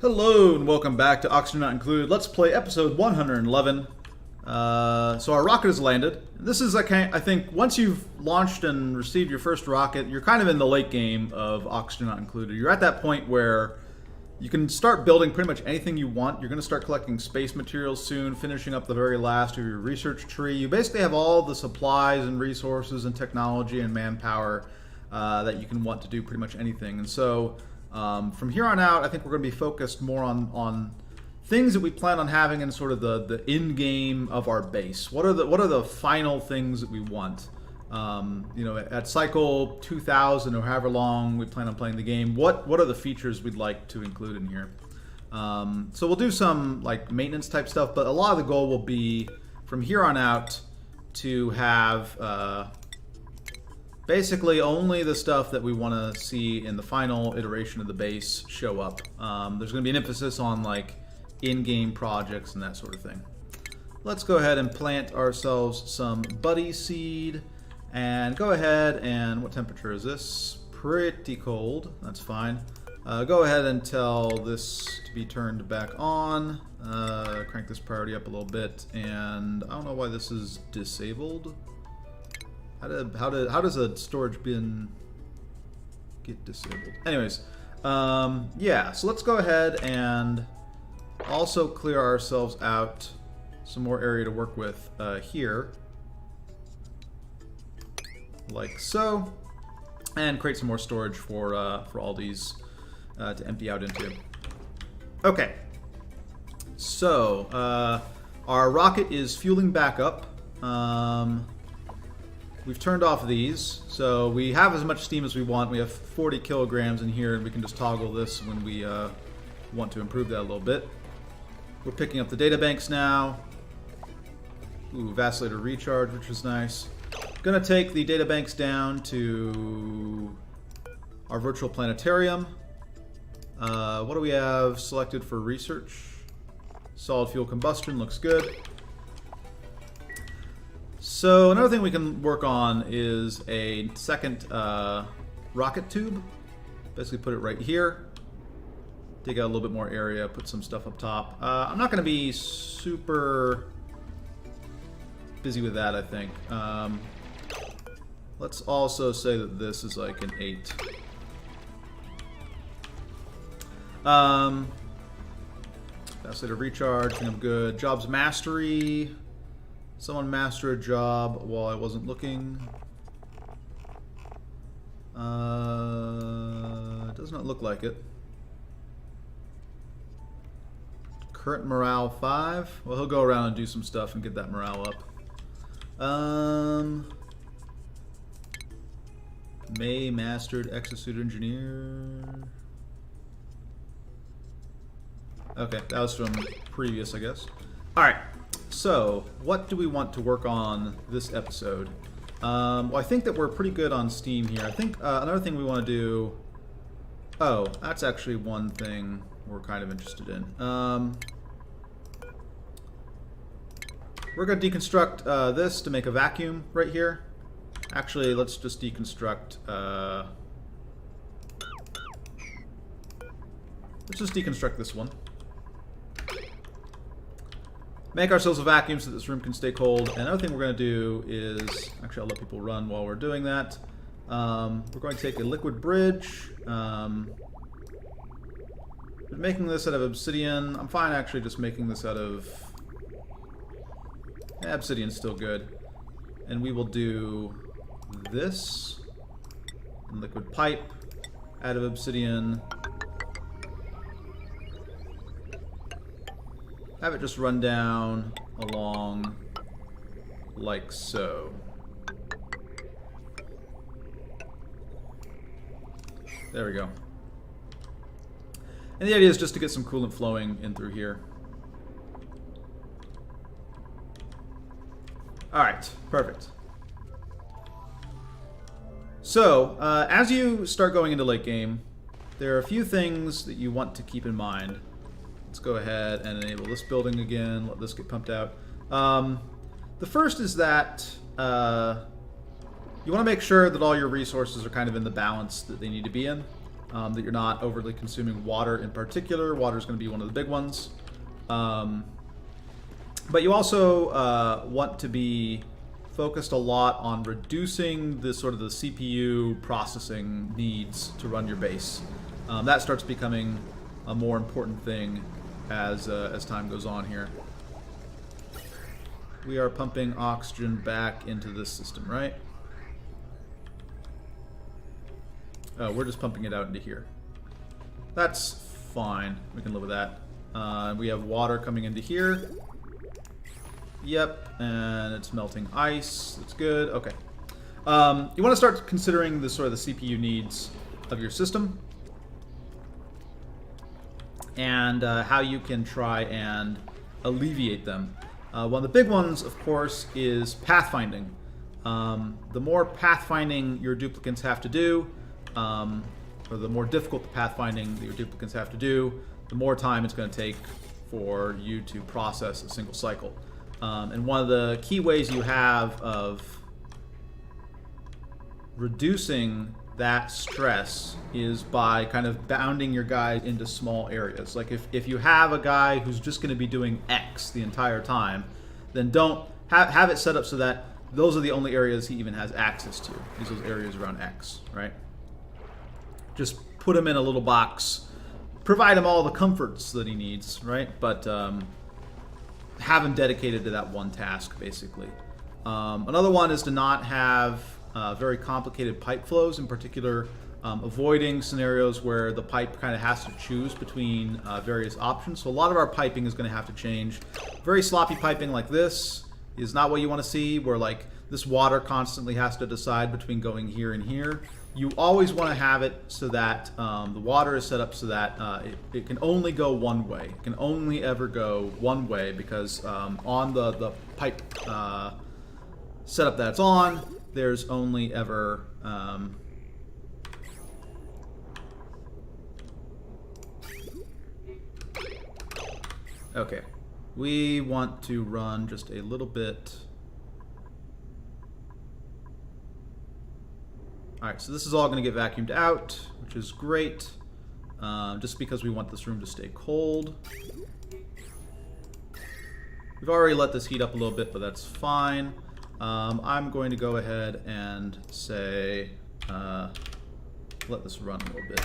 Hello and welcome back to Oxygen Not Included. Let's play episode 111. So our rocket has landed. This is, I think, once you've launched and received your first rocket, you're kind of in the late game of Oxygen Not Included. You're at that point where you can start building pretty much anything you want. You're going to start collecting space materials soon, finishing up the very last of your research tree. You basically have all the supplies and resources and technology and manpower that you can want to do pretty much anything. And so from here on out, I think we're going to be focused more on things that we plan on having in sort of the end game of our base. What are the final things that we want? At cycle 2000 or however long we plan on playing the game, what are the features we'd like to include in here? So we'll do some like maintenance type stuff, but a lot of the goal will be from here on out to have basically only the stuff that we want to see in the final iteration of the base show up. There's going to be an emphasis on like in-game projects and that sort of thing. Let's go ahead and plant ourselves some buddy seed. And go ahead and, what temperature is this? Pretty cold. That's fine. Go ahead and tell this to be turned back on. Crank this priority up a little bit. And I don't know why this is disabled. How does a storage bin get disabled? Anyways, yeah. So let's go ahead and also clear ourselves out some more area to work with here. Like so, and create some more storage for all these to empty out into. Okay, so our rocket is fueling back up. We've turned off these, so we have as much steam as we want. We have 40 kilograms in here, and we can just toggle this when we want to improve that a little bit. We're picking up the data banks now. Ooh, vacillator recharge, which is nice. Gonna take the data banks down to our virtual planetarium. What do we have selected for research? Solid fuel combustion looks good. So another thing we can work on is a second rocket tube. Basically put it right here. Dig out a little bit more area, put some stuff up top. I'm not gonna be super busy with that, I think. Let's also say that this is like an 8. Vacillator recharge, and I'm good. Jobs mastery. Someone master a job while I wasn't looking. Does not look like it. Current morale 5. Well, he'll go around and do some stuff and get that morale up. May mastered exosuit engineer. Okay, that was from previous, I guess. Alright, so what do we want to work on this episode? Well, I think that we're pretty good on Steam here. I think another thing we want to do... Oh, that's actually one thing we're kind of interested in. We're going to deconstruct this to make a vacuum right here. Actually, let's just deconstruct... let's just deconstruct this one. Make ourselves a vacuum so this room can stay cold. And another thing we're going to do is... Actually, I'll let people run while we're doing that. We're going to take a liquid bridge. Making this out of obsidian. I'm fine actually just making this out of... Obsidian's still good. And we will do this. Liquid pipe out of obsidian. Have it just run down along like so. There we go. And the idea is just to get some coolant flowing in through here. Alright, perfect. So, as you start going into late game, there are a few things that you want to keep in mind. Let's go ahead and enable this building again, let this get pumped out. The first is that you want to make sure that all your resources are kind of in the balance that they need to be in. that you're not overly consuming water in particular. Water is going to be one of the big ones. But you also want to be focused a lot on reducing the sort of the CPU processing needs to run your base. That starts becoming a more important thing as time goes on here. We are pumping oxygen back into this system, right? Oh, we're just pumping it out into here. That's fine. We can live with that. We have water coming into here. Yep, and it's melting ice. That's good. Okay. You want to start considering the sort of the CPU needs of your system and how you can try and alleviate them. One of the big ones, of course, is pathfinding. The more pathfinding your duplicates have to do, or the more difficult the pathfinding that your duplicates have to do, the more time it's going to take for you to process a single cycle. And one of the key ways you have of reducing that stress is by kind of bounding your guys into small areas. Like if you have a guy who's just going to be doing X the entire time, then don't have it set up so that those are the only areas he even has access to. These are those areas around X, right? Just put him in a little box, provide him all the comforts that he needs, right? But have him dedicated to that one task, basically. Another one is to not have very complicated pipe flows, in particular avoiding scenarios where the pipe kind of has to choose between various options. So a lot of our piping is going to have to change. Very sloppy piping like this is not what you want to see, where like this water constantly has to decide between going here and here. You always want to have it so that the water is set up so that it can only go one way. It can only ever go one way because on the pipe setup that it's on, there's only ever okay. We want to run just a little bit. Alright, so this is all going to get vacuumed out, which is great, just because we want this room to stay cold. We've already let this heat up a little bit, but that's fine. I'm going to go ahead and say, let this run a little bit.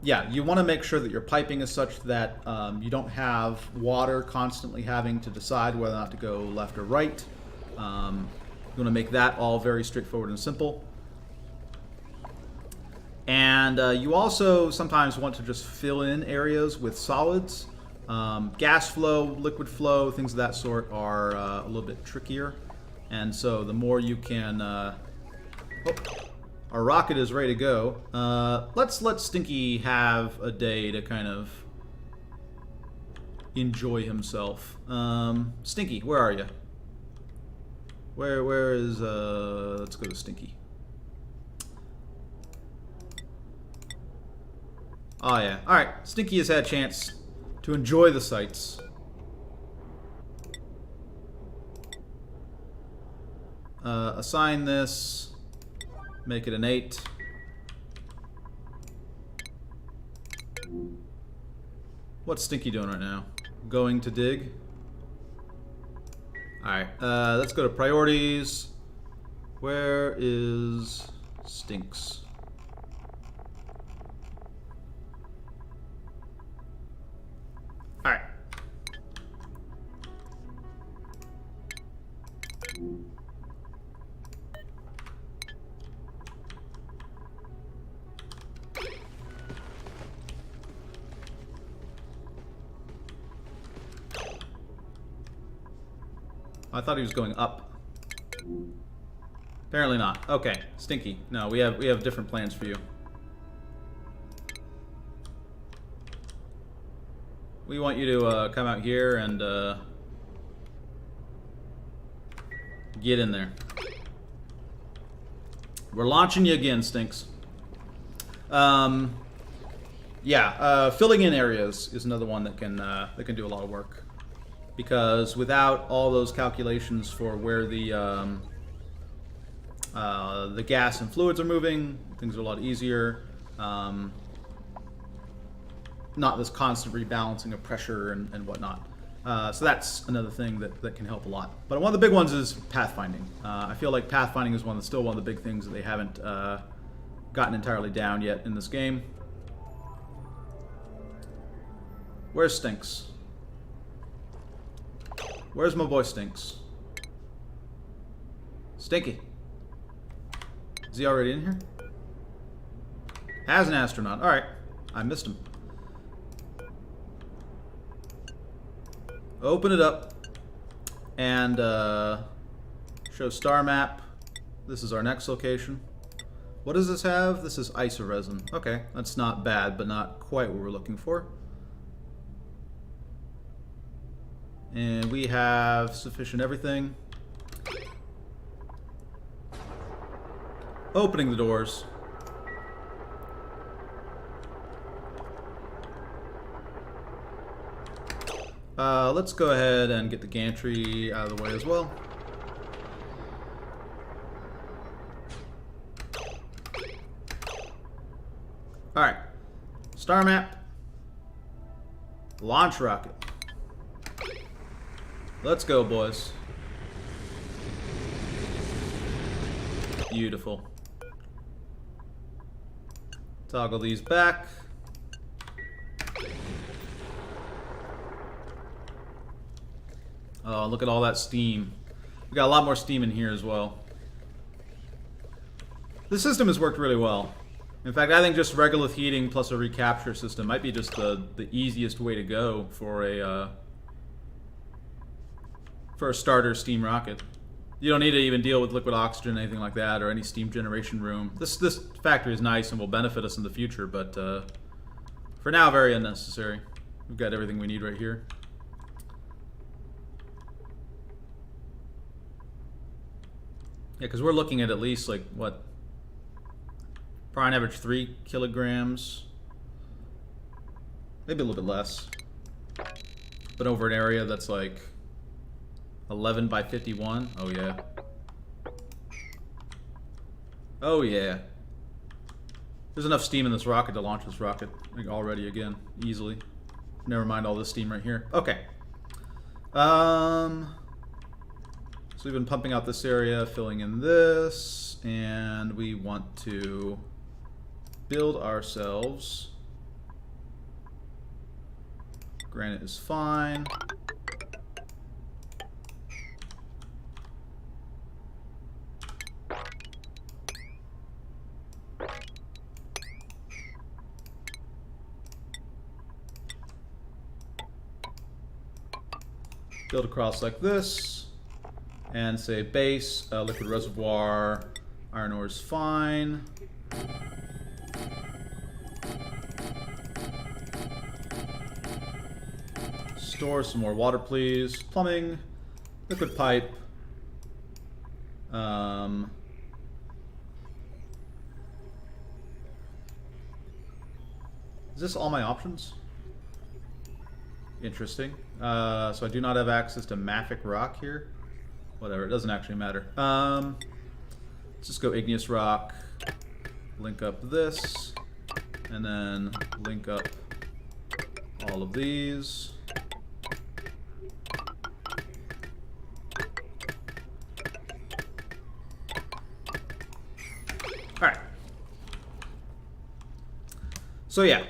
Yeah, you want to make sure that your piping is such that you don't have water constantly having to decide whether or not to go left or right. You want to make that all very straightforward and simple. And you also sometimes want to just fill in areas with solids. Gas flow, liquid flow, things of that sort are a little bit trickier. And so the more you can... our rocket is ready to go. Let's let Stinky have a day to kind of enjoy himself. Stinky, where are you? Where is, let's go to Stinky. Oh yeah, alright, Stinky has had a chance to enjoy the sights. Assign this, make it an 8. What's Stinky doing right now? Going to dig? Alright, let's go to priorities. Where is Stinks? Alright. I thought he was going up. Apparently not. Okay, Stinky. No, we have different plans for you. We want you to come out here and get in there. We're launching you again, Stinks. Yeah, filling in areas is another one that can do a lot of work. Because without all those calculations for where the The gas and fluids are moving. Things are a lot easier. Not this constant rebalancing of pressure and whatnot. So that's another thing that can help a lot. But one of the big ones is pathfinding. I feel like pathfinding is still one of the big things that they haven't gotten entirely down yet in this game. Where's Stinks? Where's my boy Stinks? Stinky. Is he already in here? As an astronaut. Alright. I missed him. Open it up. And show star map. This is our next location. What does this have? This is isoresin. Okay, that's not bad, but not quite what we're looking for. And we have sufficient everything. Opening the doors. Let's go ahead and get the gantry out of the way as well. Alright. Star map. Launch rocket. Let's go, boys. Beautiful. Toggle these back. Oh, look at all that steam. We got a lot more steam in here as well. The system has worked really well. In fact, I think just regolith heating plus a recapture system might be just the easiest way to go for a starter steam rocket. You don't need to even deal with liquid oxygen, anything like that, or any steam generation room. This factory is nice and will benefit us in the future, but for now, very unnecessary. We've got everything we need right here. Yeah, because we're looking at least, like, what? Probably on average 3 kilograms. Maybe a little bit less. But over an area that's like 11 by 51. Oh, yeah. Oh, yeah. There's enough steam in this rocket to launch this rocket like, already again, easily. Never mind all this steam right here. Okay. So we've been pumping out this area, filling in this, and we want to build ourselves. Granite is fine. Build across like this, and say base, liquid reservoir, iron ore is fine. Store some more water, please. Plumbing, liquid pipe. Is this all my options? Interesting. So I do not have access to mafic rock here. Whatever, it doesn't actually matter. Let's just go igneous rock, link up this, and then link up all of these. Alright. So yeah.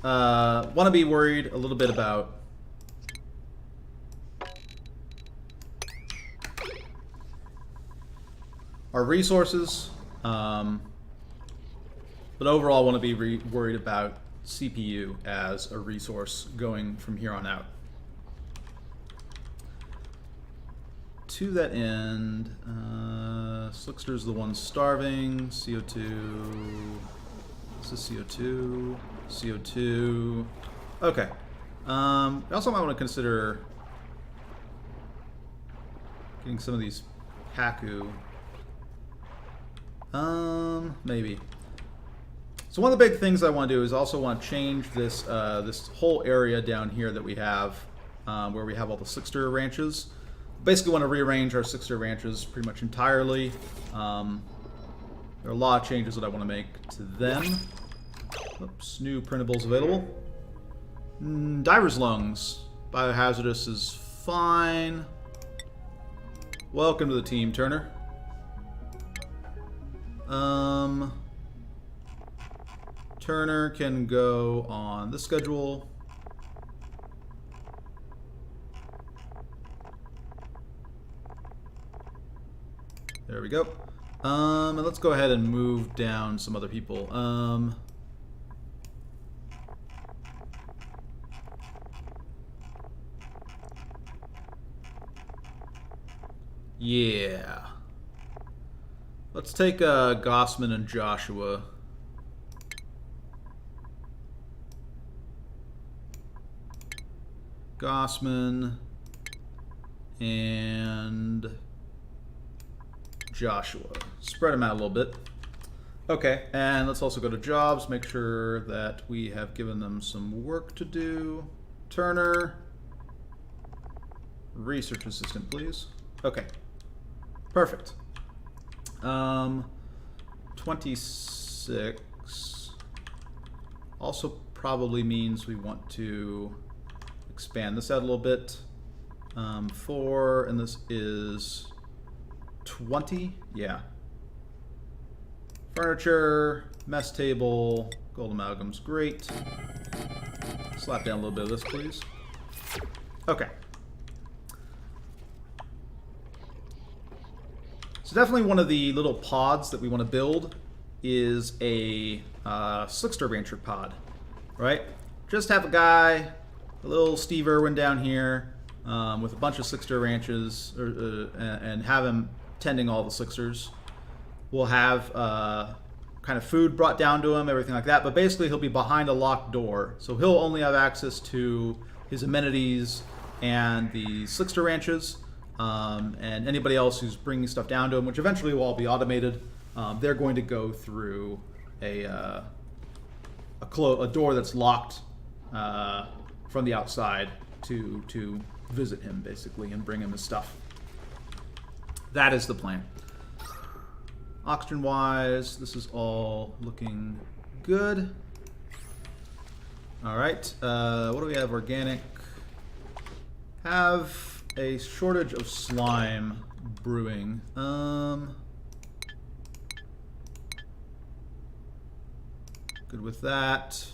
Want to be worried a little bit about our resources, but overall want to be worried about CPU as a resource going from here on out. To that end, Slickster's the one starving, CO2, this is CO2, CO2, okay. I also might want to consider getting some of these Haku. Maybe. So one of the big things I want to do is also want to change this this whole area down here that we have, where we have all the Slickster ranches. basically want to rearrange our 6-star ranches pretty much entirely. There are a lot of changes that I want to make to them. Oops, new printables available. Diver's lungs. Biohazardous is fine. Welcome to the team, Turner. Turner can go on this schedule. There we go. And let's go ahead and move down some other people. Yeah. Let's take Gossman and Joshua. Gossman and Joshua. Spread them out a little bit. Okay, and let's also go to jobs, make sure that we have given them some work to do. Turner. Research assistant, please. Okay. Perfect. 26 also probably means we want to expand this out a little bit. 4, and this is 20. Yeah. Furniture, mess table, gold amalgams, great. Slap down a little bit of this, please. Okay. So definitely one of the little pods that we want to build is a 6-star rancher pod, right? Just have a guy, a little Steve Irwin down here with a bunch of 6-star ranches, and have him tending all the 6-stars. We'll have kind of food brought down to him, everything like that, but basically he'll be behind a locked door, so he'll only have access to his amenities and the 6-star ranches. And anybody else who's bringing stuff down to them, which eventually will all be automated, they're going to go through a door that's locked from the outside to visit him, basically, and bring him his stuff. That is the plan. Oxygen-wise, this is all looking good. All right, what do we have? Organic. Have a shortage of slime brewing. Good with that.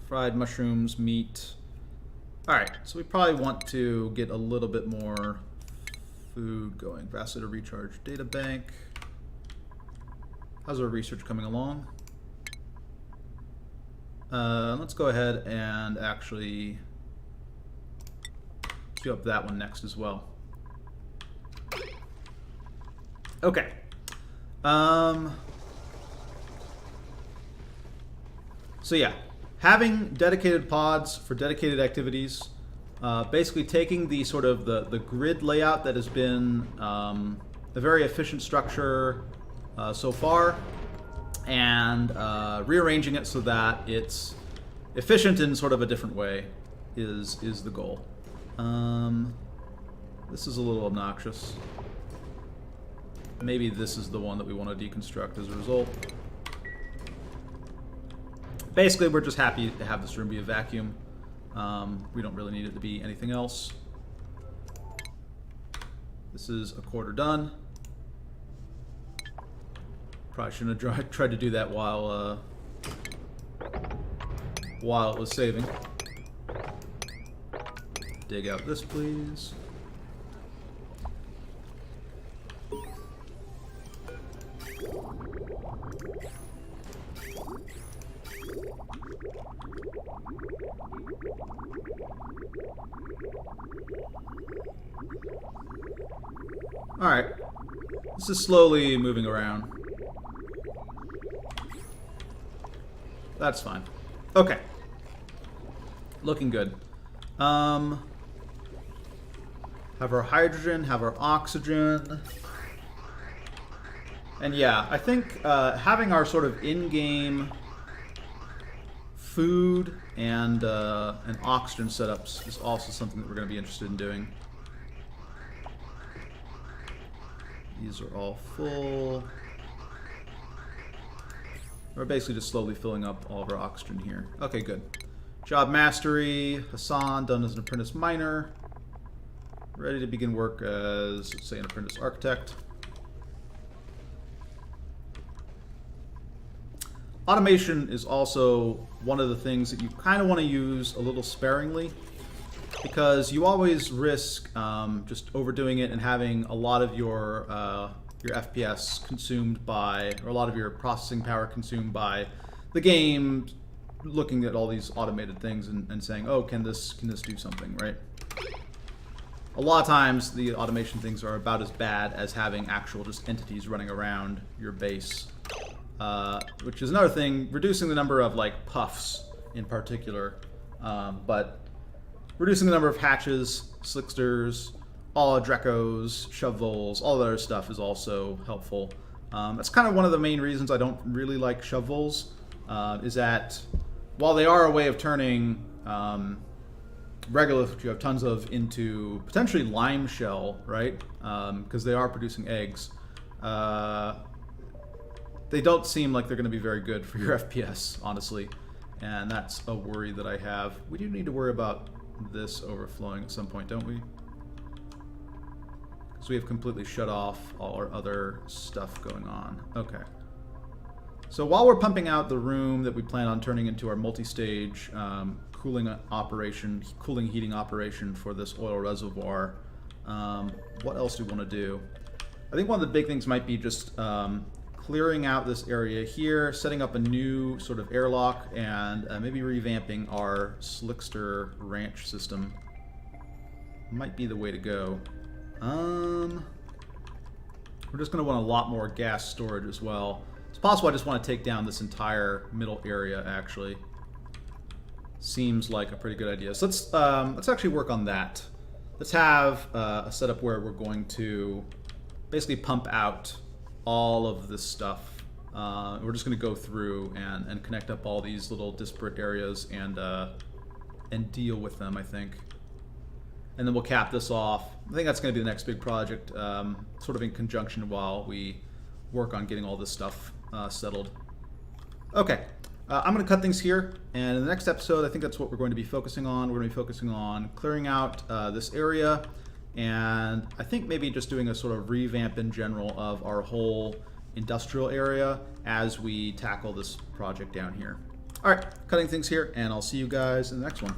Fried mushrooms, meat. Alright, so we probably want to get a little bit more food going. Vascular recharge data bank. How's our research coming along? Let's go ahead and actually queue up that one next as well. Okay. So yeah, having dedicated pods for dedicated activities, basically taking the sort of the grid layout that has been a very efficient structure so far, and rearranging it so that it's efficient in sort of a different way is the goal. This is a little obnoxious. Maybe this is the one that we want to deconstruct as a result. Basically, we're just happy to have this room be a vacuum. We don't really need it to be anything else. This is a quarter done. Probably shouldn't have tried to do that while it was saving. Dig out this, please. Alright. This is slowly moving around. That's fine. Okay. Looking good. Have our hydrogen, have our oxygen. And yeah, I think having our sort of in-game food and oxygen setups is also something that we're going to be interested in doing. These are all full. We're basically just slowly filling up all of our oxygen here. Okay, good. Job mastery. Hassan, done as an apprentice miner. Ready to begin work as, let's say, an apprentice architect. Automation is also one of the things that you kind of want to use a little sparingly, because you always risk just overdoing it and having a lot of your FPS consumed by, or a lot of your processing power consumed by the game, looking at all these automated things and saying, oh, can this do something, right? A lot of times the automation things are about as bad as having actual just entities running around your base. Which is another thing, reducing the number of like puffs in particular, but reducing the number of hatches, slicksters, all Drecos, shovels, all that other stuff is also helpful. That's kind of one of the main reasons I don't really like shovels, is that while they are a way of turning regolith, which you have tons of, into potentially lime shell, right? Because they are producing eggs. They don't seem like they're going to be very good for your FPS, honestly. And that's a worry that I have. We do need to worry about this overflowing at some point, don't we? Because we have completely shut off all our other stuff going on. Okay. So while we're pumping out the room that we plan on turning into our multi-stage cooling heating operation for this oil reservoir, what else do we want to do? I think one of the big things might be just clearing out this area here, setting up a new sort of airlock, and maybe revamping our Slickster ranch system. Might be the way to go. We're just going to want a lot more gas storage as well. It's possible I just want to take down this entire middle area, actually. Seems like a pretty good idea. So let's actually work on that. Let's have a setup where we're going to basically pump out all of this stuff. We're just going to go through and connect up all these little disparate areas and deal with them, I think. And then we'll cap this off. I think that's going to be the next big project, sort of in conjunction while we work on getting all this stuff settled. Okay, I'm going to cut things here, and in the next episode, I think that's what we're going to be focusing on. We're going to be focusing on clearing out this area, and I think maybe just doing a sort of revamp in general of our whole industrial area as we tackle this project down here. All right, cutting things here, and I'll see you guys in the next one.